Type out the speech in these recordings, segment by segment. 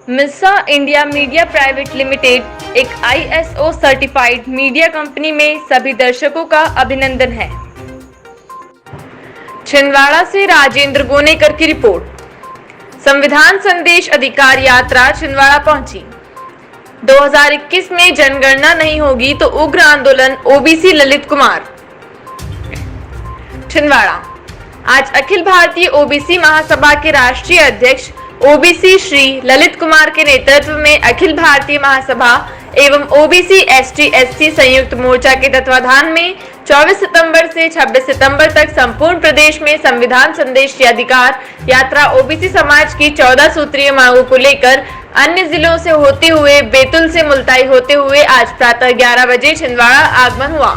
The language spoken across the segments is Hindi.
मिस्सा इंडिया मीडिया प्राइवेट लिमिटेड एक ISO सर्टिफाइड मीडिया कंपनी में सभी दर्शकों का अभिनंदन है। छिंदवाड़ा से राजेंद्र गोनेकर की रिपोर्ट। संविधान संदेश अधिकार यात्रा छिंदवाड़ा पहुंची। 2021 में जनगणना नहीं होगी तो उग्र आंदोलन, ओबीसी ललित कुमार। छिंदवाड़ा आज अखिल भारतीय ओबीसी महासभा के राष्ट्रीय अध्यक्ष ओबीसी श्री ललित कुमार के नेतृत्व में अखिल भारतीय महासभा एवं ओबीसी ST SC संयुक्त मोर्चा के तत्वाधान में 24 सितंबर से 26 सितंबर तक संपूर्ण प्रदेश में संविधान संदेश अधिकार यात्रा ओबीसी समाज की 14 सूत्रीय मांगों को लेकर अन्य जिलों से होते हुए बैतूल से मुल्ताई होते हुए आज प्रातः 11 बजे छिंदवाड़ा आगमन हुआ,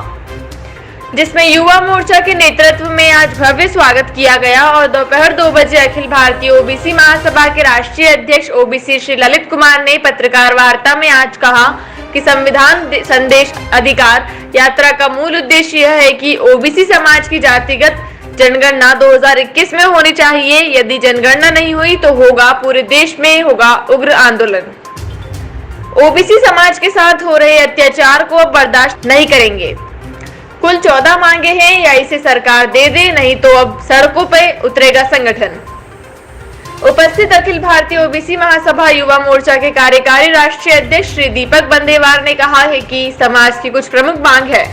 जिसमें युवा मोर्चा के नेतृत्व में आज भव्य स्वागत किया गया और दोपहर 2 बजे अखिल भारतीय ओबीसी महासभा के राष्ट्रीय अध्यक्ष ओबीसी श्री ललित कुमार ने पत्रकार वार्ता में आज कहा कि संविधान संदेश अधिकार यात्रा का मूल उद्देश्य यह है कि ओबीसी समाज की जातिगत जनगणना 2021 में होनी चाहिए। यदि जनगणना नहीं हुई तो होगा पूरे देश में होगा उग्र आंदोलन। ओबीसी समाज के साथ हो रहे अत्याचार को अब बर्दाश्त नहीं करेंगे। कुल 14 मांगे हैं, या इसे सरकार दे दे, नहीं तो अब सड़कों पर उतरेगा संगठन। उपस्थित अखिल भारतीय ओबीसी महासभा युवा मोर्चा के कार्यकारी राष्ट्रीय अध्यक्ष श्री दीपक बंदेवार ने कहा है कि समाज की कुछ प्रमुख मांग है।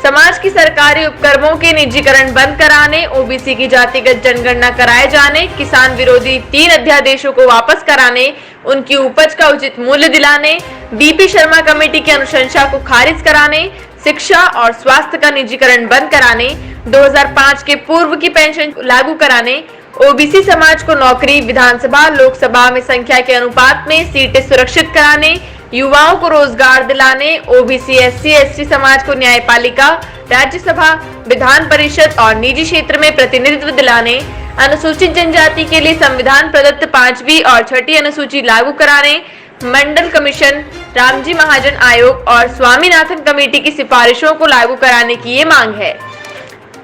समाज की सरकारी उपक्रमों के निजीकरण बंद कराने, ओबीसी की जातिगत जनगणना कराए जाने, किसान विरोधी 3 अध्यादेशों को वापस कराने, उनकी उपज का उचित मूल्य दिलाने, बीपी शर्मा कमेटी की अनुशंसा को खारिज कराने, शिक्षा और स्वास्थ्य का निजीकरण बंद कराने, 2005 के पूर्व की पेंशन लागू कराने, ओबीसी समाज को नौकरी, विधानसभा लोकसभा में संख्या के अनुपात में सीटें सुरक्षित कराने, युवाओं को रोजगार दिलाने, ओबीसी SC ST समाज को न्यायपालिका, राज्यसभा, विधान परिषद और निजी क्षेत्र में प्रतिनिधित्व दिलाने, अनुसूचित जनजाति के लिए संविधान प्रदत्त 5वीं और 6ठी अनुसूची लागू कराने, मंडल कमीशन, रामजी महाजन आयोग और स्वामीनाथन कमेटी की सिफारिशों को लागू कराने की ये मांग है।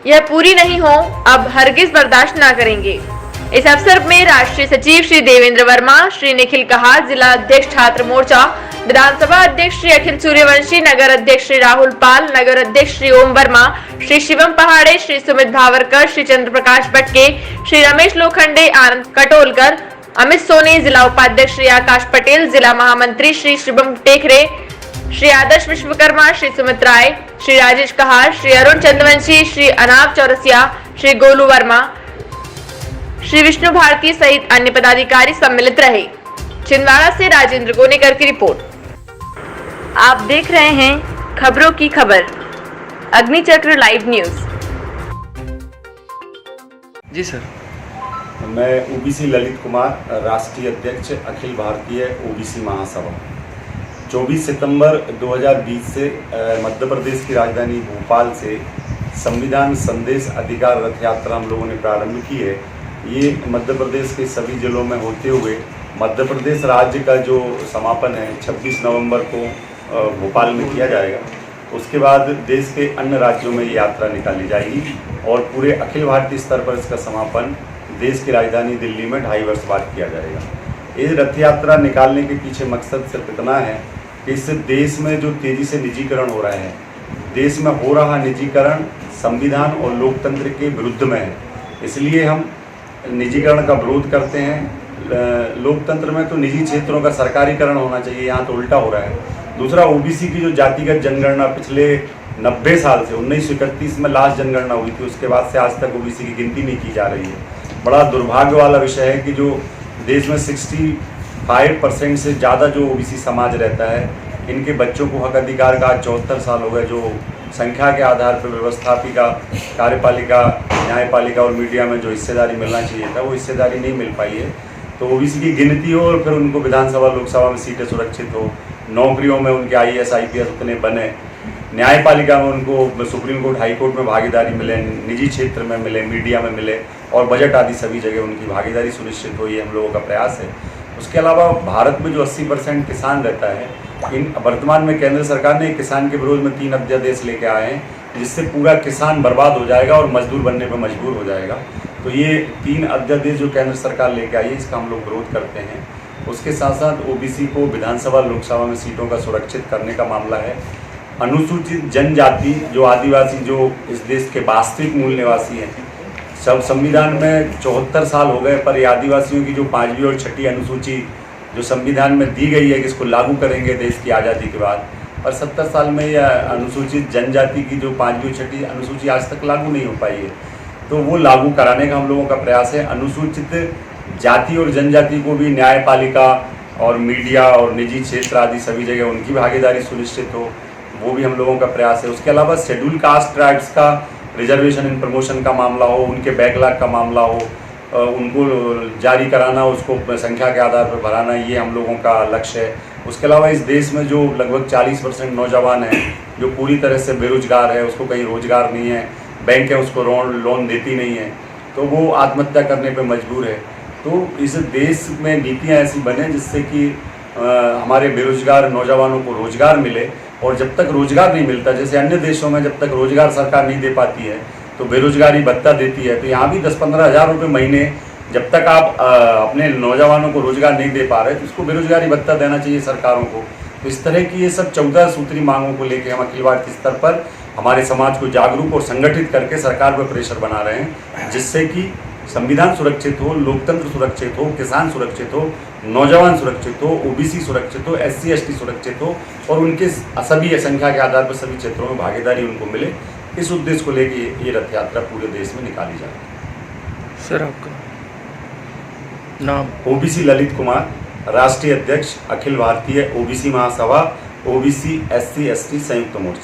यह पूरी नहीं हो अब हरगिज बर्दाश्त न करेंगे। इस अवसर में राष्ट्रीय सचिव श्री देवेंद्र वर्मा, श्री निखिल कहार, जिला अध्यक्ष छात्र मोर्चा, विधानसभा अध्यक्ष श्री अखिल सूर्यवंशी, नगर अध्यक्ष श्री राहुल पाल, नगर अध्यक्ष श्री ओम वर्मा, श्री शिवम पहाड़े, श्री सुमित भावरकर, श्री चंद्र प्रकाश बटके, श्री रमेश लोखंडे, आनंद कटोलकर, अमित सोनी, जिला उपाध्यक्ष श्री आकाश पटेल, जिला महामंत्री श्री शिवम टेकरे, श्री आदर्श विश्वकर्मा, श्री सुमित राय, श्री राजेश कहार, श्री अरुण चंद्रवंशी, श्री अनाब चौरसिया, श्री गोलू वर्मा, श्री विष्णु भारती सहित अन्य पदाधिकारी सम्मिलित रहे। छिंदवाड़ा से राजेंद्र गोनेकर की रिपोर्ट। आप देख रहे हैं खबरों की खबर, अग्निचक्र लाइव न्यूज। जी सर। मैं ओबीसी ललित कुमार, राष्ट्रीय अध्यक्ष अखिल भारतीय ओबीसी महासभा। 24 सितंबर 2020 से मध्य प्रदेश की राजधानी भोपाल से संविधान संदेश अधिकार रथ यात्रा हम लोगों ने प्रारंभ की है। ये मध्य प्रदेश के सभी जिलों में होते हुए मध्य प्रदेश राज्य का जो समापन है 26 नवंबर को भोपाल में किया जाएगा। उसके बाद देश के अन्य राज्यों में ये यात्रा निकाली जाएगी और पूरे अखिल भारतीय स्तर पर इसका समापन देश की राजधानी दिल्ली में 2.5 वर्ष बाद किया जाएगा। ये रथ यात्रा निकालने के पीछे मकसद सिर्फ इतना है कि इससे देश में जो तेज़ी से निजीकरण हो रहा है, देश में हो रहा निजीकरण संविधान और लोकतंत्र के विरुद्ध में है। इसलिए हम निजीकरण का विरोध करते हैं। लोकतंत्र में तो निजी क्षेत्रों का सरकारीकरण होना चाहिए, यहाँ तो उल्टा हो रहा है। दूसरा, ओबीसी की जो जातिगत जनगणना पिछले 90 साल से 1931 में लास्ट जनगणना हुई थी, उसके बाद से आज तक ओबीसी की गिनती नहीं की जा रही है। बड़ा दुर्भाग्य वाला विषय है कि जो देश में 65% से ज़्यादा जो ओबीसी समाज रहता है, इनके बच्चों को हक अधिकार का 74 साल हो गए। जो संख्या के आधार पर व्यवस्थापिका, कार्यपालिका, न्यायपालिका और मीडिया में जो हिस्सेदारी मिलना चाहिए था, वो हिस्सेदारी नहीं मिल पाई है। तो ओबीसी की गिनती हो और फिर उनको विधानसभा लोकसभा में सीटें सुरक्षित हो, नौकरियों में उनके IAS IPS उतने बने, न्यायपालिका में उनको सुप्रीम कोर्ट, हाई कोर्ट में भागीदारी मिले, निजी क्षेत्र में मिले, मीडिया में मिले और बजट आदि सभी जगह उनकी भागीदारी सुनिश्चित हो, ये हम लोगों का प्रयास है। उसके अलावा भारत में जो 80% किसान रहता है, इन वर्तमान में केंद्र सरकार ने किसान के विरोध में 3 अध्यादेश लेके आए हैं, जिससे पूरा किसान बर्बाद हो जाएगा और मजदूर बनने पर मजबूर हो जाएगा। तो तो ये 3 अध्यादेश जो केंद्र सरकार लेके आई है, इसका हम लोग विरोध करते हैं। उसके साथ साथ ओबीसी को विधानसभा लोकसभा में सीटों का सुरक्षित करने का मामला है। अनुसूचित जनजाति जो आदिवासी जो इस देश के वास्तविक मूल निवासी हैं, सब संविधान में 74 साल हो गए, पर ये आदिवासियों की जो 5वीं और 6ठी अनुसूची जो संविधान में दी गई है कि इसको लागू करेंगे देश की आज़ादी के बाद, पर 70 साल में यह अनुसूचित जनजाति की जो 5वीं और 6ठी अनुसूची आज तक लागू नहीं हो पाई है। तो वो लागू कराने का हम लोगों का प्रयास है। अनुसूचित जाति और जनजाति को भी न्यायपालिका और मीडिया और निजी क्षेत्र आदि सभी जगह उनकी भागीदारी सुनिश्चित हो, वो भी हम लोगों का प्रयास है। उसके अलावा शेड्यूल कास्ट ट्राइब्स का रिजर्वेशन इन प्रमोशन का मामला हो, उनके बैकलॉग का मामला हो, उनको जारी कराना, उसको संख्या के आधार पर भराना, ये हम लोगों का लक्ष्य है। उसके अलावा इस देश में जो लगभग 40% नौजवान हैं जो पूरी तरह से बेरोजगार है, उसको कहीं रोजगार नहीं है, बैंक है उसको लोन देती नहीं है, तो वो आत्महत्या करने पर मजबूर है। तो इस देश में नीतियाँ ऐसी बने जिससे कि हमारे बेरोजगार नौजवानों को रोजगार मिले, और जब तक रोजगार नहीं मिलता, जैसे अन्य देशों में जब तक रोजगार सरकार नहीं दे पाती है तो बेरोजगारी भत्ता देती है, तो यहाँ भी 10-15 हज़ार रुपये महीने जब तक आप अपने नौजवानों को रोजगार नहीं दे पा रहे तो उसको बेरोजगारी भत्ता देना चाहिए सरकारों को। तो इस तरह की ये सब 14 सूत्री मांगों को लेकर हम अखिल भारतीय स्तर पर हमारे समाज को जागरूक और संगठित करके सरकार पर प्रेशर बना रहे हैं, जिससे कि संविधान सुरक्षित हो, लोकतंत्र सुरक्षित हो, किसान सुरक्षित हो, नौजवान सुरक्षित हो, ओबीसी सुरक्षित हो, SC ST सुरक्षित हो, और उनके सभी संख्या के आधार पर सभी क्षेत्रों में भागीदारी उनको मिले। इस उद्देश्य को लेकर ये रथ यात्रा पूरे देश में निकाली जाएगी। सर आपका नाम? ओबीसी ललित कुमार, राष्ट्रीय अध्यक्ष अखिल भारतीय ओबीसी महासभा, ओबीसी SC ST संयुक्त मोर्चा।